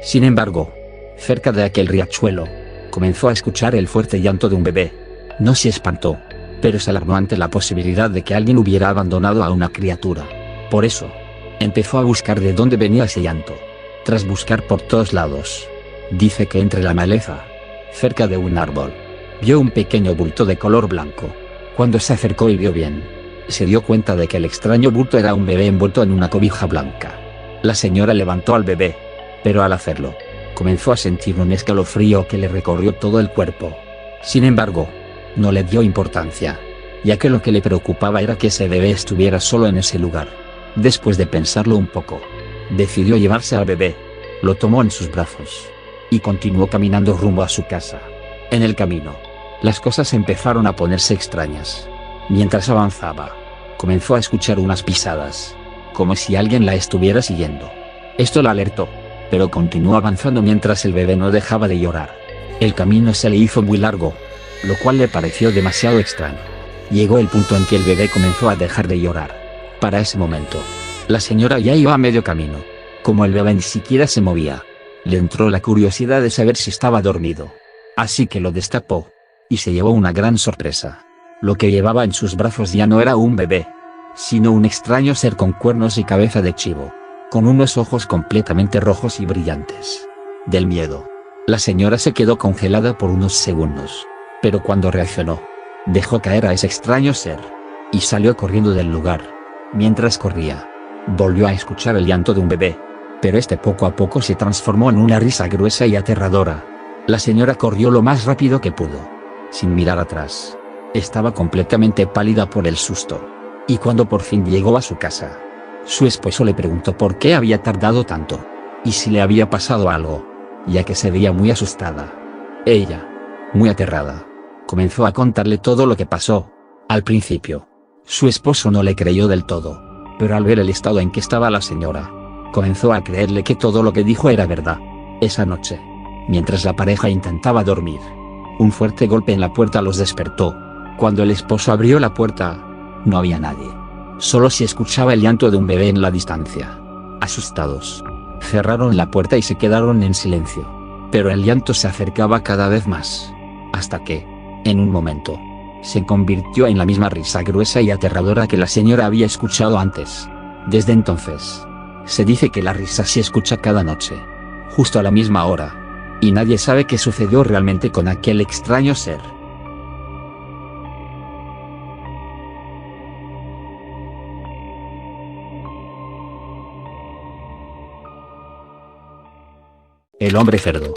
Sin embargo, cerca de aquel riachuelo, comenzó a escuchar el fuerte llanto de un bebé. No se espantó, pero se alarmó ante la posibilidad de que alguien hubiera abandonado a una criatura. Por eso, empezó a buscar de dónde venía ese llanto. Tras buscar por todos lados, dice que entre la maleza, cerca de un árbol, vio un pequeño bulto de color blanco. Cuando se acercó y vio bien, se dio cuenta de que el extraño bulto era un bebé envuelto en una cobija blanca. La señora levantó al bebé, pero al hacerlo, comenzó a sentir un escalofrío que le recorrió todo el cuerpo. Sin embargo, no le dio importancia, ya que lo que le preocupaba era que ese bebé estuviera solo en ese lugar. Después de pensarlo un poco, decidió llevarse al bebé, lo tomó en sus brazos, y continuó caminando rumbo a su casa. En el camino, las cosas empezaron a ponerse extrañas. Mientras avanzaba, comenzó a escuchar unas pisadas, como si alguien la estuviera siguiendo. Esto la alertó, pero continuó avanzando mientras el bebé no dejaba de llorar. El camino se le hizo muy largo, lo cual le pareció demasiado extraño. Llegó el punto en que el bebé comenzó a dejar de llorar. Para ese momento, la señora ya iba a medio camino. Como el bebé ni siquiera se movía, le entró la curiosidad de saber si estaba dormido. Así que lo destapó, y se llevó una gran sorpresa. Lo que llevaba en sus brazos ya no era un bebé, sino un extraño ser con cuernos y cabeza de chivo, con unos ojos completamente rojos y brillantes. Del miedo, la señora se quedó congelada por unos segundos, pero cuando reaccionó, dejó caer a ese extraño ser, y salió corriendo del lugar. Mientras corría, volvió a escuchar el llanto de un bebé, pero este poco a poco se transformó en una risa gruesa y aterradora. La señora corrió lo más rápido que pudo, sin mirar atrás. Estaba completamente pálida por el susto. Y cuando por fin llegó a su casa, su esposo le preguntó por qué había tardado tanto, y si le había pasado algo, ya que se veía muy asustada. Ella, muy aterrada, comenzó a contarle todo lo que pasó. Al principio, su esposo no le creyó del todo, pero al ver el estado en que estaba la señora, comenzó a creerle que todo lo que dijo era verdad. Esa noche, mientras la pareja intentaba dormir, un fuerte golpe en la puerta los despertó. Cuando el esposo abrió la puerta, no había nadie. Solo se escuchaba el llanto de un bebé en la distancia. Asustados, cerraron la puerta y se quedaron en silencio. Pero el llanto se acercaba cada vez más, hasta que, en un momento, se convirtió en la misma risa gruesa y aterradora que la señora había escuchado antes. Desde entonces, se dice que la risa se escucha cada noche, justo a la misma hora, y nadie sabe qué sucedió realmente con aquel extraño ser. El hombre cerdo.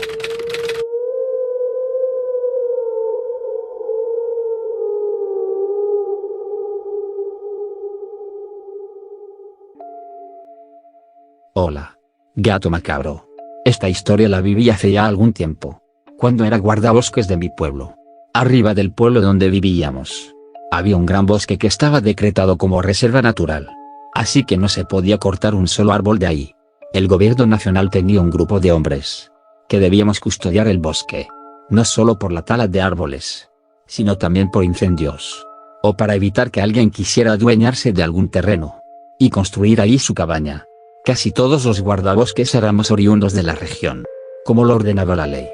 Hola, gato macabro. Esta historia la viví hace ya algún tiempo, cuando era guardabosques de mi pueblo. Arriba del pueblo donde vivíamos, había un gran bosque que estaba decretado como reserva natural, así que no se podía cortar un solo árbol de ahí. El gobierno nacional tenía un grupo de hombres, que debíamos custodiar el bosque, no solo por la tala de árboles, sino también por incendios, o para evitar que alguien quisiera adueñarse de algún terreno, y construir ahí su cabaña. Casi todos los guardabosques éramos oriundos de la región, como lo ordenaba la ley.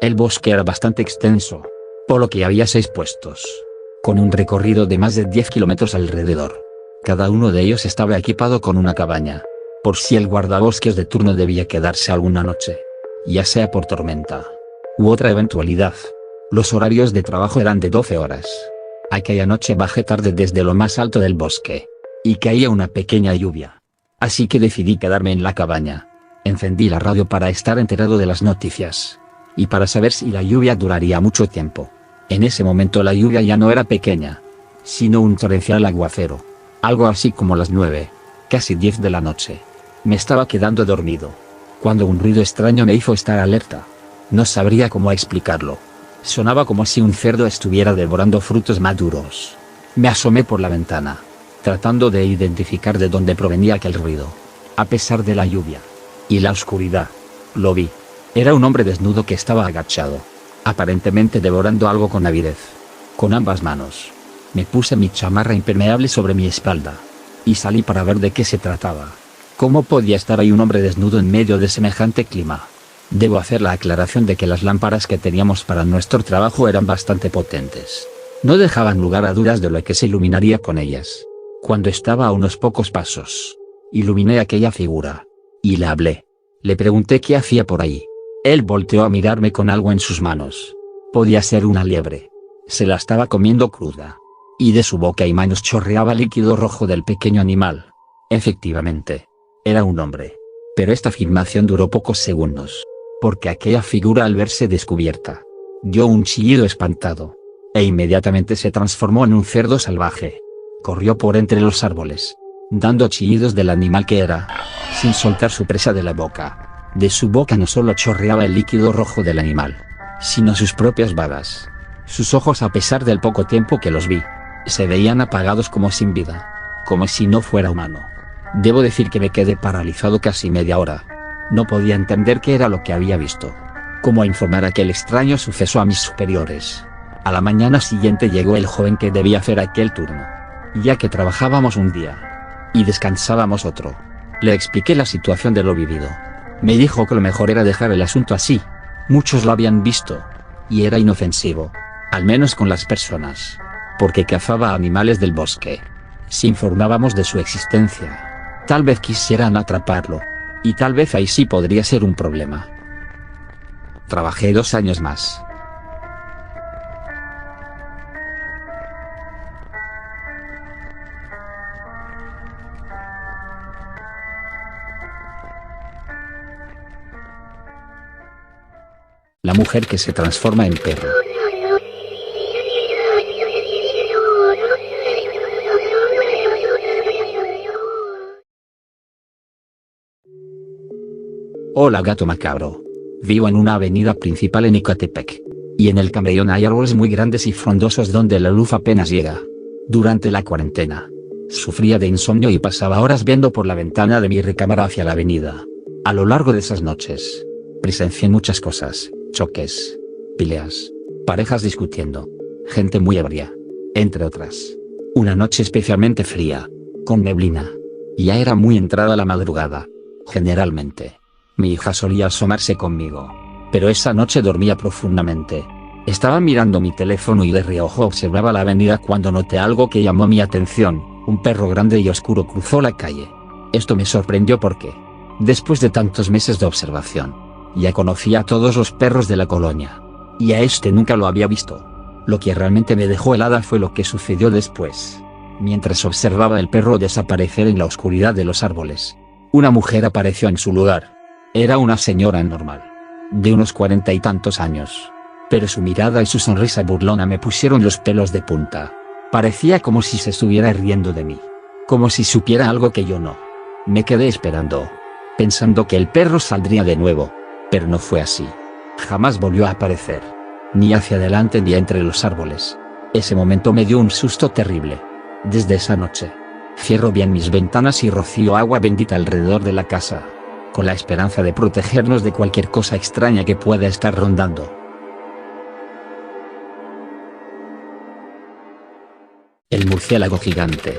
El bosque era bastante extenso, por lo que había 6 puestos, con un recorrido de más de 10 kilómetros alrededor. Cada uno de ellos estaba equipado con una cabaña, por si el guardabosques de turno debía quedarse alguna noche, ya sea por tormenta u otra eventualidad. Los horarios de trabajo eran de 12 horas. Aquella noche bajé tarde desde lo más alto del bosque, y caía una pequeña lluvia. Así que decidí quedarme en la cabaña. Encendí la radio para estar enterado de las noticias, y para saber si la lluvia duraría mucho tiempo. En ese momento la lluvia ya no era pequeña, sino un torrencial aguacero, algo así como las 9, casi 10 de la noche. Me estaba quedando dormido, cuando un ruido extraño me hizo estar alerta. No sabría cómo explicarlo. Sonaba como si un cerdo estuviera devorando frutos maduros. Me asomé por la ventana, tratando de identificar de dónde provenía aquel ruido. A pesar de la lluvia y la oscuridad, lo vi. Era un hombre desnudo que estaba agachado, aparentemente devorando algo con avidez. Con ambas manos, me puse mi chamarra impermeable sobre mi espalda, y salí para ver de qué se trataba. ¿Cómo podía estar ahí un hombre desnudo en medio de semejante clima? Debo hacer la aclaración de que las lámparas que teníamos para nuestro trabajo eran bastante potentes, No dejaban lugar a dudas de lo que se iluminaría con ellas. Cuando estaba a unos pocos pasos, iluminé aquella figura. Y le hablé. Le pregunté qué hacía por ahí. Él volteó a mirarme con algo en sus manos. Podía ser una liebre. Se la estaba comiendo cruda. Y de su boca y manos chorreaba líquido rojo del pequeño animal. Efectivamente, era un hombre. Pero esta afirmación duró pocos segundos. Porque aquella figura, al verse descubierta, dio un chillido espantado. E inmediatamente se transformó en un cerdo salvaje. Corrió por entre los árboles, dando chillidos del animal que era, sin soltar su presa de la boca. De su boca no solo chorreaba el líquido rojo del animal, sino sus propias babas. Sus ojos, a pesar del poco tiempo que los vi, se veían apagados como sin vida, como si no fuera humano. Debo decir que me quedé paralizado casi media hora. No podía entender qué era lo que había visto. Cómo informar aquel extraño suceso a mis superiores. A la mañana siguiente llegó el joven que debía hacer aquel turno. Ya que trabajábamos un día y descansábamos otro, le expliqué la situación de lo vivido. Me dijo que lo mejor era dejar el asunto así. Muchos lo habían visto, y era inofensivo, al menos con las personas, porque cazaba animales del bosque. Si informábamos de su existencia, tal vez quisieran atraparlo, y tal vez ahí sí podría ser un problema. Trabajé 2 años más. La mujer que se transforma en perro. Hola gato macabro. Vivo en una avenida principal en Ecatepec. Y en el camellón hay árboles muy grandes y frondosos donde la luz apenas llega. Durante la cuarentena, sufría de insomnio y pasaba horas viendo por la ventana de mi recámara hacia la avenida. A lo largo de esas noches, presencié muchas cosas: choques, peleas, parejas discutiendo, gente muy ebria, entre otras. Una noche especialmente fría, con neblina. Ya era muy entrada la madrugada. Generalmente, mi hija solía asomarse conmigo, pero esa noche dormía profundamente. Estaba mirando mi teléfono y de reojo observaba la avenida cuando noté algo que llamó mi atención. Un perro grande y oscuro cruzó la calle. Esto me sorprendió porque, después de tantos meses de observación, ya conocía a todos los perros de la colonia, y a este nunca lo había visto. Lo que realmente me dejó helada fue lo que sucedió después. Mientras observaba el perro desaparecer en la oscuridad de los árboles, una mujer apareció en su lugar. Era una señora normal, de unos 40 y tantos años, pero su mirada y su sonrisa burlona me pusieron los pelos de punta. Parecía como si se estuviera riendo de mí, como si supiera algo que yo no. Me quedé esperando, pensando que el perro saldría de nuevo. Pero no fue así. Jamás volvió a aparecer. Ni hacia adelante ni entre los árboles. Ese momento me dio un susto terrible. Desde esa noche, cierro bien mis ventanas y rocío agua bendita alrededor de la casa, con la esperanza de protegernos de cualquier cosa extraña que pueda estar rondando. El murciélago gigante.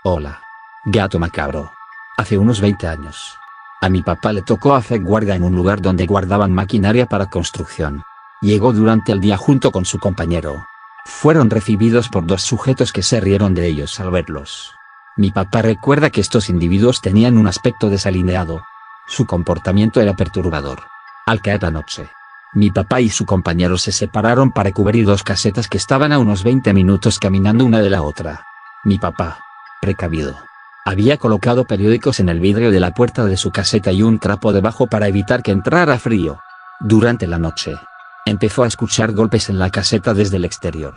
Hola, gato macabro. Hace unos 20 años, a mi papá le tocó hacer guardia en un lugar donde guardaban maquinaria para construcción. Llegó durante el día junto con su compañero. Fueron recibidos por 2 sujetos que se rieron de ellos al verlos. Mi papá recuerda que estos individuos tenían un aspecto desalineado. Su comportamiento era perturbador. Al caer la noche, mi papá y su compañero se separaron para cubrir 2 casetas que estaban a unos 20 minutos caminando una de la otra. Mi papá, precavido, había colocado periódicos en el vidrio de la puerta de su caseta y un trapo debajo para evitar que entrara frío. Durante la noche, empezó a escuchar golpes en la caseta desde el exterior.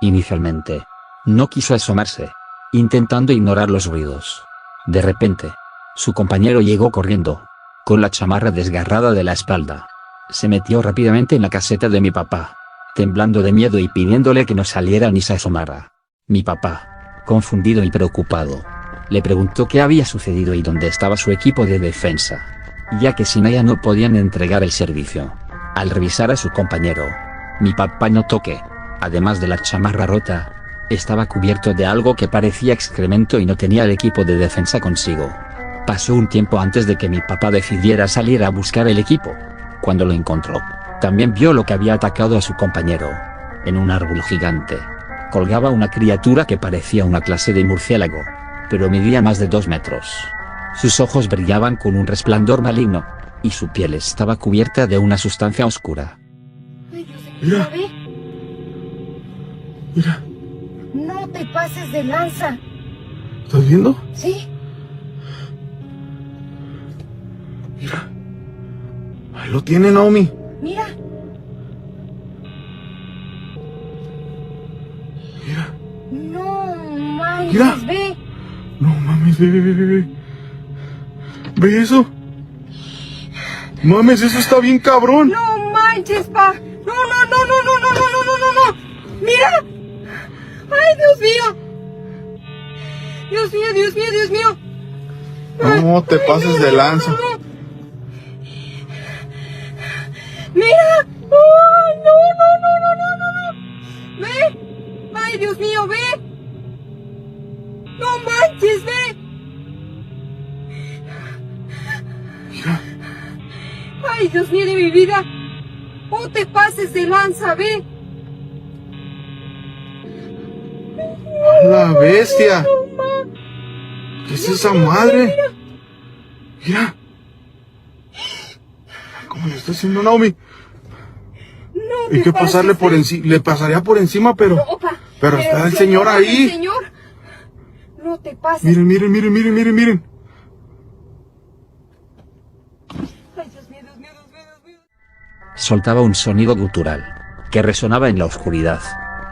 Inicialmente, no quiso asomarse, intentando ignorar los ruidos. De repente, su compañero llegó corriendo, con la chamarra desgarrada de la espalda. Se metió rápidamente en la caseta de mi papá, temblando de miedo y pidiéndole que no saliera ni se asomara. Mi papá, confundido y preocupado, le preguntó qué había sucedido y dónde estaba su equipo de defensa, ya que sin ella no podían entregar el servicio. Al revisar a su compañero, mi papá notó que, además de la chamarra rota, Estaba cubierto de algo que parecía excremento y no tenía el equipo de defensa consigo. Pasó un tiempo antes de que mi papá decidiera salir a buscar el equipo. Cuando lo encontró, también vio lo que había atacado a su compañero. En un árbol gigante colgaba una criatura que parecía una clase de murciélago, pero medía más de 2 metros. Sus ojos brillaban con un resplandor maligno, y su piel estaba cubierta de una sustancia oscura. Mira. Mira. No te pases de lanza. ¿Estás viendo? ¿Sí? Mira. Ahí lo tiene, Naomi. Mira. Mira. No manches, Mira. ve. No mames, ve. ¿Ve eso? Mames, eso está bien cabrón. No manches, pa. No. Mira. Ay, Dios mío. Dios mío. No te pases de lanza. No. Mira. Oh, no. Ve. Ay, Dios mío, ve. No manches, ve. Mira. Ay, Dios mío de mi vida. No te pases de lanza, ve. La bestia. ¿Qué es esa madre? Mira. ¿Cómo le está haciendo Naomi? No Hay te que pasarle pases por de- encima. Le pasaría por encima, pero. No, pa. Pero está el señor el ahí. señor. No te pases. Miren. Ay, Dios mío. Soltaba un sonido gutural, que resonaba en la oscuridad.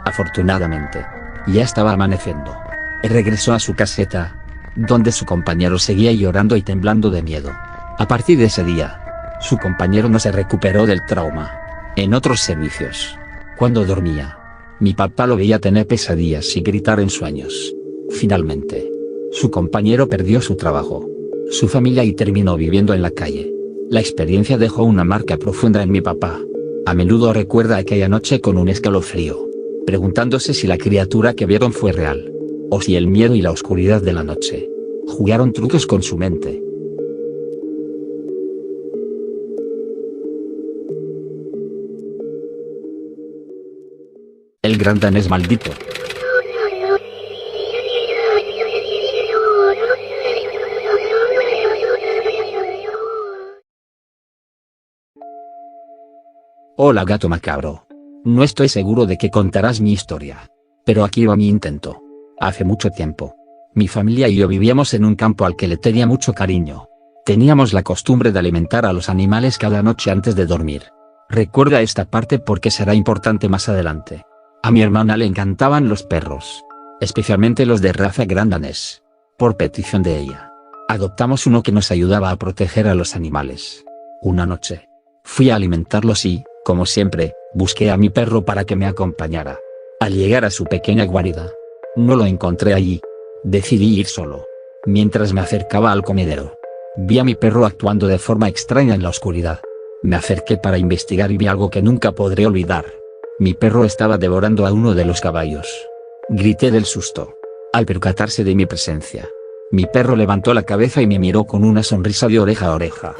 Afortunadamente, ya estaba amaneciendo. Regresó a su caseta, donde su compañero seguía llorando y temblando de miedo. A partir de ese día, su compañero no se recuperó del trauma. En otros servicios, cuando dormía, mi papá lo veía tener pesadillas y gritar en sueños. Finalmente, su compañero perdió su trabajo, su familia y terminó viviendo en la calle. La experiencia dejó una marca profunda en mi papá. A menudo recuerda aquella noche con un escalofrío, preguntándose si la criatura que vieron fue real, o si el miedo y la oscuridad de la noche jugaron trucos con su mente. El gran danés maldito. Hola gato macabro. No estoy seguro de que contarás mi historia, pero aquí va mi intento. Hace mucho tiempo, mi familia y yo vivíamos en un campo al que le tenía mucho cariño. Teníamos la costumbre de alimentar a los animales cada noche antes de dormir. Recuerda esta parte porque será importante más adelante. A mi hermana le encantaban los perros, especialmente los de raza gran danés. Por petición de ella, adoptamos uno que nos ayudaba a proteger a los animales. Una noche, fui a alimentarlos y, como siempre, busqué a mi perro para que me acompañara. Al llegar a su pequeña guarida, no lo encontré allí. Decidí ir solo. Mientras me acercaba al comedero, vi a mi perro actuando de forma extraña en la oscuridad. Me acerqué para investigar y vi algo que nunca podré olvidar. Mi perro estaba devorando a uno de los caballos. Grité del susto al percatarse de mi presencia. Mi perro levantó la cabeza y me miró con una sonrisa de oreja a oreja.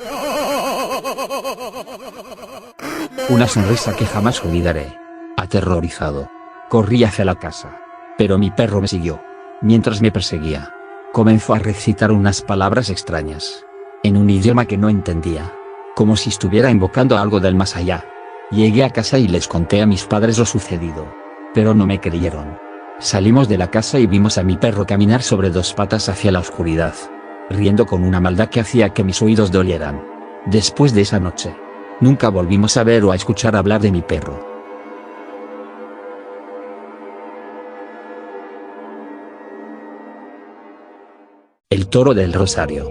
Una sonrisa que jamás olvidaré. Aterrorizado, corrí hacia la casa. Pero mi perro me siguió. Mientras me perseguía, comenzó a recitar unas palabras extrañas, en un idioma que no entendía, como si estuviera invocando algo del más allá. Llegué a casa y les conté a mis padres lo sucedido, pero no me creyeron. Salimos de la casa y vimos a mi perro caminar sobre 2 patas hacia la oscuridad, riendo con una maldad que hacía que mis oídos dolieran. Después de esa noche, nunca volvimos a ver o a escuchar hablar de mi perro. El toro del Rosario.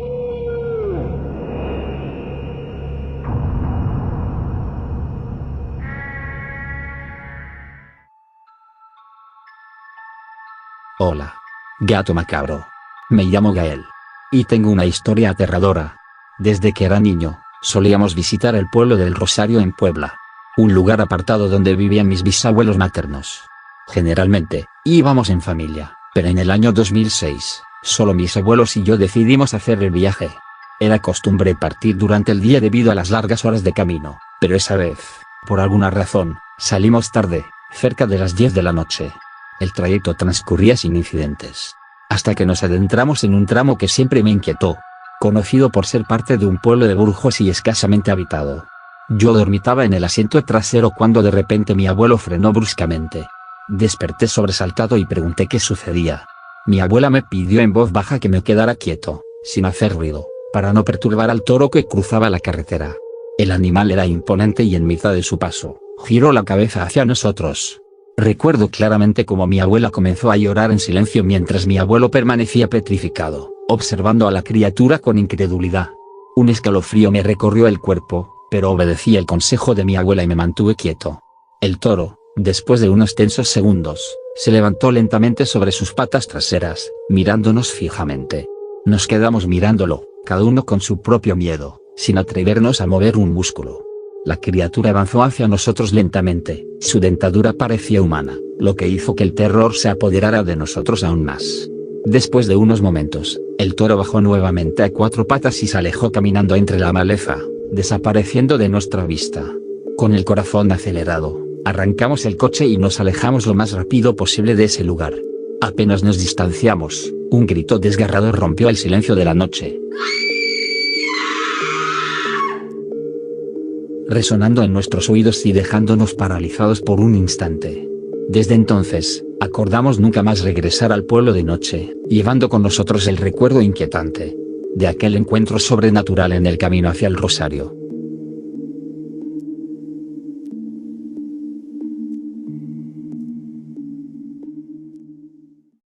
Hola, gato macabro. Me llamo Gael. Y tengo una historia aterradora. Desde que era niño, solíamos visitar el pueblo del Rosario en Puebla. Un lugar apartado donde vivían mis bisabuelos maternos. Generalmente, íbamos en familia, pero en el año 2006, solo mis abuelos y yo decidimos hacer el viaje. Era costumbre partir durante el día debido a las largas horas de camino, pero esa vez, por alguna razón, salimos tarde, cerca de las 10 de la noche. El trayecto transcurría sin incidentes, hasta que nos adentramos en un tramo que siempre me inquietó, conocido por ser parte de un pueblo de Burgos y escasamente habitado. Yo dormitaba en el asiento trasero cuando de repente mi abuelo frenó bruscamente. Desperté sobresaltado y pregunté qué sucedía. Mi abuela me pidió en voz baja que me quedara quieto, sin hacer ruido, para no perturbar al toro que cruzaba la carretera. El animal era imponente y en mitad de su paso, giró la cabeza hacia nosotros. Recuerdo claramente cómo mi abuela comenzó a llorar en silencio mientras mi abuelo permanecía petrificado, observando a la criatura con incredulidad. Un escalofrío me recorrió el cuerpo, pero obedecí el consejo de mi abuela y me mantuve quieto. El toro, después de unos tensos segundos, se levantó lentamente sobre sus patas traseras, mirándonos fijamente. Nos quedamos mirándolo, cada uno con su propio miedo, sin atrevernos a mover un músculo. La criatura avanzó hacia nosotros lentamente, su dentadura parecía humana, lo que hizo que el terror se apoderara de nosotros aún más. Después de unos momentos, el toro bajó nuevamente a 4 patas y se alejó caminando entre la maleza, desapareciendo de nuestra vista. Con el corazón acelerado, arrancamos el coche y nos alejamos lo más rápido posible de ese lugar. Apenas nos distanciamos, un grito desgarrador rompió el silencio de la noche, resonando en nuestros oídos y dejándonos paralizados por un instante. Desde entonces, acordamos nunca más regresar al pueblo de noche, llevando con nosotros el recuerdo inquietante de aquel encuentro sobrenatural en el camino hacia el Rosario.